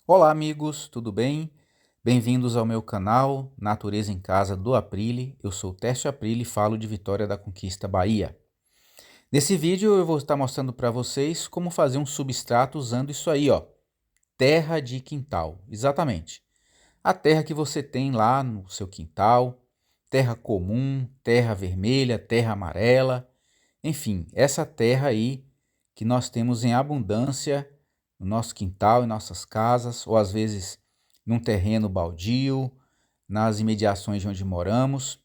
Olá, amigos, tudo bem? Bem-vindos ao meu canal Natureza em Casa do Aprile. Eu sou Tércio Aprile e falo de Vitória da Conquista, Bahia. Nesse vídeo eu vou estar mostrando para vocês como fazer um substrato usando isso aí, ó, terra de quintal. Exatamente. A terra que você tem lá no seu quintal, terra comum, terra vermelha, terra amarela, enfim, essa terra aí que nós temos em abundância no nosso quintal, em nossas casas, ou às vezes num terreno baldio, nas imediações de onde moramos.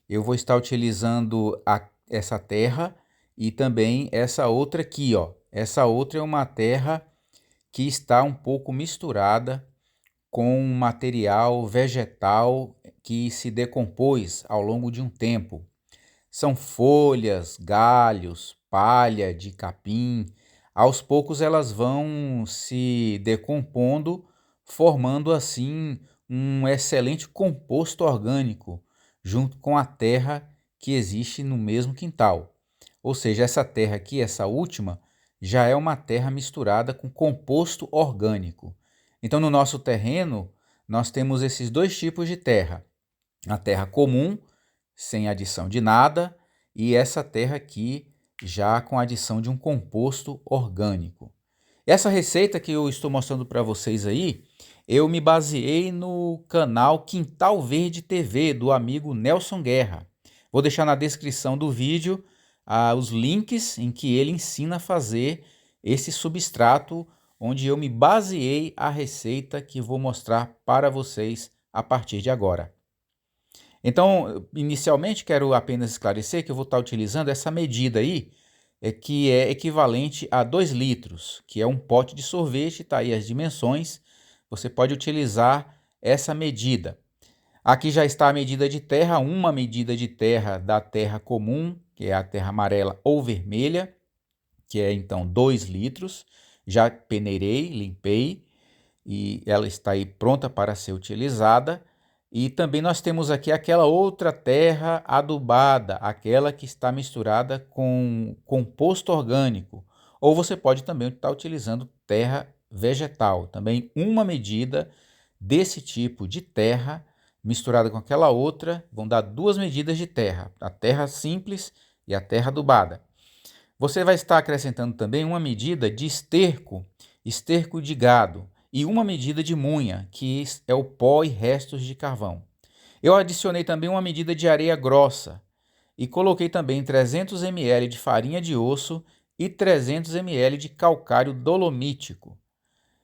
Eu vou estar utilizando essa terra e também essa outra aqui, ó. Essa outra é uma terra que está um pouco misturada com um material vegetal que se decompôs ao longo de um tempo. São folhas, galhos, palha de capim. Aos poucos elas vão se decompondo, formando assim um excelente composto orgânico, junto com a terra que existe no mesmo quintal. Ou seja, essa terra aqui, essa última, já é uma terra misturada com composto orgânico. Então, no nosso terreno, nós temos esses dois tipos de terra: a terra comum, sem adição de nada, e essa terra aqui já com adição de um composto orgânico. Essa receita que eu estou mostrando para vocês aí, eu me baseei no canal Quintal Verde TV do amigo Nelson Guerra. Vou deixar na descrição do vídeo os links em que ele ensina a fazer esse substrato, onde eu me baseei a receita que vou mostrar para vocês a partir de agora. Então, inicialmente, quero apenas esclarecer que eu vou estar utilizando essa medida aí, que é equivalente a 2 litros, que é um pote de sorvete, está aí as dimensões. Você pode utilizar essa medida. Aqui já está a medida de terra, uma medida de terra da terra comum, que é a terra amarela ou vermelha, que é então 2 litros. Já peneirei, limpei e ela está aí pronta para ser utilizada. E também nós temos aqui aquela outra terra adubada, aquela que está misturada com composto orgânico. Ou você pode também estar utilizando terra vegetal. Também uma medida desse tipo de terra misturada com aquela outra vão dar 2 medidas de terra, a terra simples e a terra adubada. Você vai estar acrescentando também uma medida de esterco, esterco de gado, e uma medida de munha, que é o pó e restos de carvão. Eu adicionei também uma medida de areia grossa e coloquei também 300 ml de farinha de osso e 300 ml de calcário dolomítico.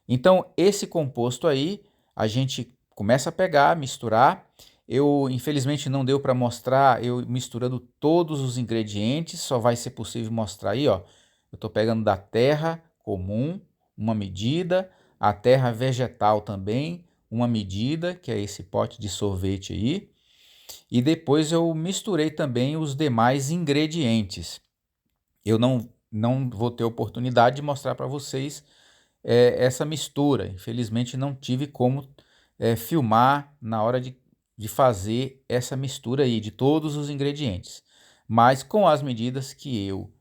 Então, esse composto aí, a gente começa a pegar, misturar. Eu, infelizmente, não deu para mostrar eu misturando todos os ingredientes, só vai ser possível mostrar aí, ó. Eu estou pegando da terra comum, uma medida, a terra vegetal também, uma medida, que é esse pote de sorvete aí. E depois eu misturei também os demais ingredientes. Eu não vou ter oportunidade de mostrar para vocês essa mistura. Infelizmente não tive como filmar na hora de fazer essa mistura aí de todos os ingredientes. Mas com as medidas que eu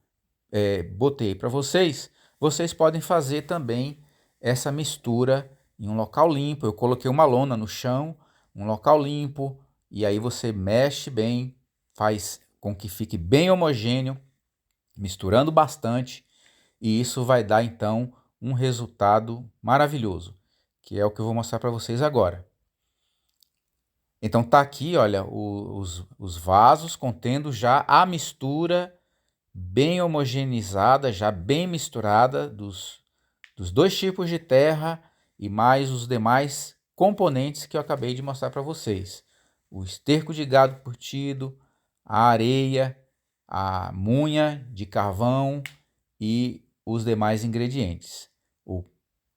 botei para vocês, vocês podem fazer também essa mistura em um local limpo. Eu coloquei uma lona no chão, um local limpo, e aí você mexe bem, faz com que fique bem homogêneo, misturando bastante, e isso vai dar então um resultado maravilhoso, que é o que eu vou mostrar para vocês agora. Então tá aqui, olha, os vasos contendo já a mistura bem homogeneizada, já bem misturada dos dois tipos de terra e mais os demais componentes que eu acabei de mostrar para vocês. O esterco de gado curtido, a areia, a munha de carvão e os demais ingredientes.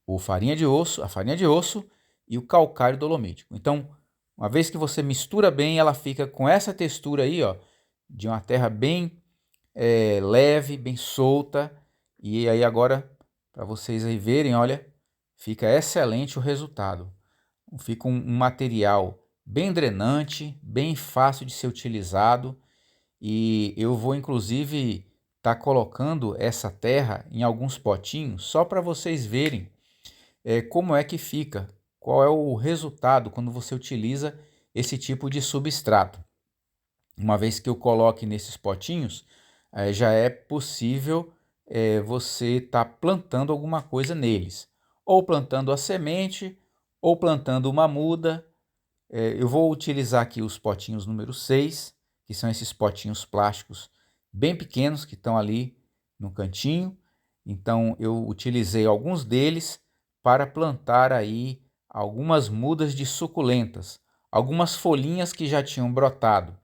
O farinha de osso, a farinha de osso e o calcário dolomítico. Então, uma vez que você mistura bem, ela fica com essa textura aí, ó, de uma terra bem leve, bem solta. E aí agora, para vocês aí verem, olha, fica excelente o resultado. Fica um material bem drenante, bem fácil de ser utilizado. E eu vou inclusive estar colocando essa terra em alguns potinhos só para vocês verem como é que fica, qual é o resultado quando você utiliza esse tipo de substrato. Uma vez que eu coloque nesses potinhos, já é possível você estar plantando alguma coisa neles. Ou plantando a semente, ou plantando uma muda. Eu vou utilizar aqui os potinhos número 6, que são esses potinhos plásticos bem pequenos que estão ali no cantinho. Então eu utilizei alguns deles para plantar aí algumas mudas de suculentas, algumas folhinhas que já tinham brotado.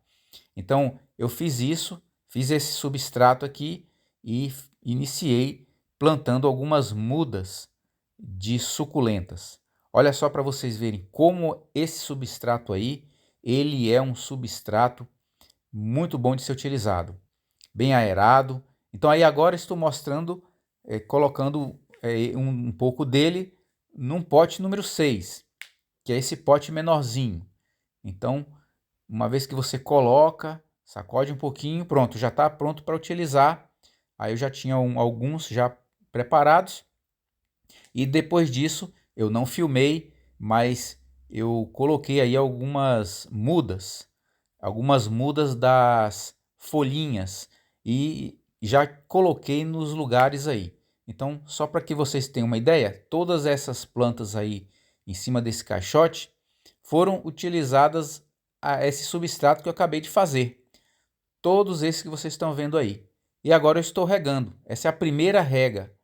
Então eu fiz isso, fiz esse substrato aqui e iniciei plantando algumas mudas de suculentas. Olha só para vocês verem como esse substrato aí, ele é um substrato muito bom de ser utilizado, bem aerado. Então aí agora estou mostrando, colocando um pouco dele num pote número 6, que é esse pote menorzinho. Então, uma vez que você coloca, sacode um pouquinho, pronto, já está pronto para utilizar. Aí eu já tinha alguns já preparados. E depois disso, eu não filmei, mas eu coloquei aí algumas mudas das folhinhas e já coloquei nos lugares aí. Então, só para que vocês tenham uma ideia, todas essas plantas aí em cima desse caixote foram utilizadas a esse substrato que eu acabei de fazer. Todos esses que vocês estão vendo aí. E agora eu estou regando. Essa é a primeira rega.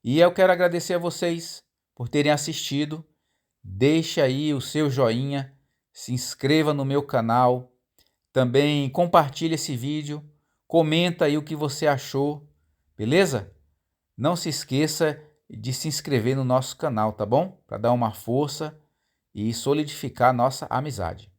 E eu quero agradecer a vocês por terem assistido. Deixe aí o seu joinha, se inscreva no meu canal, também compartilhe esse vídeo, comenta aí o que você achou, beleza? Não se esqueça de se inscrever no nosso canal, tá bom? Para dar uma força e solidificar a nossa amizade.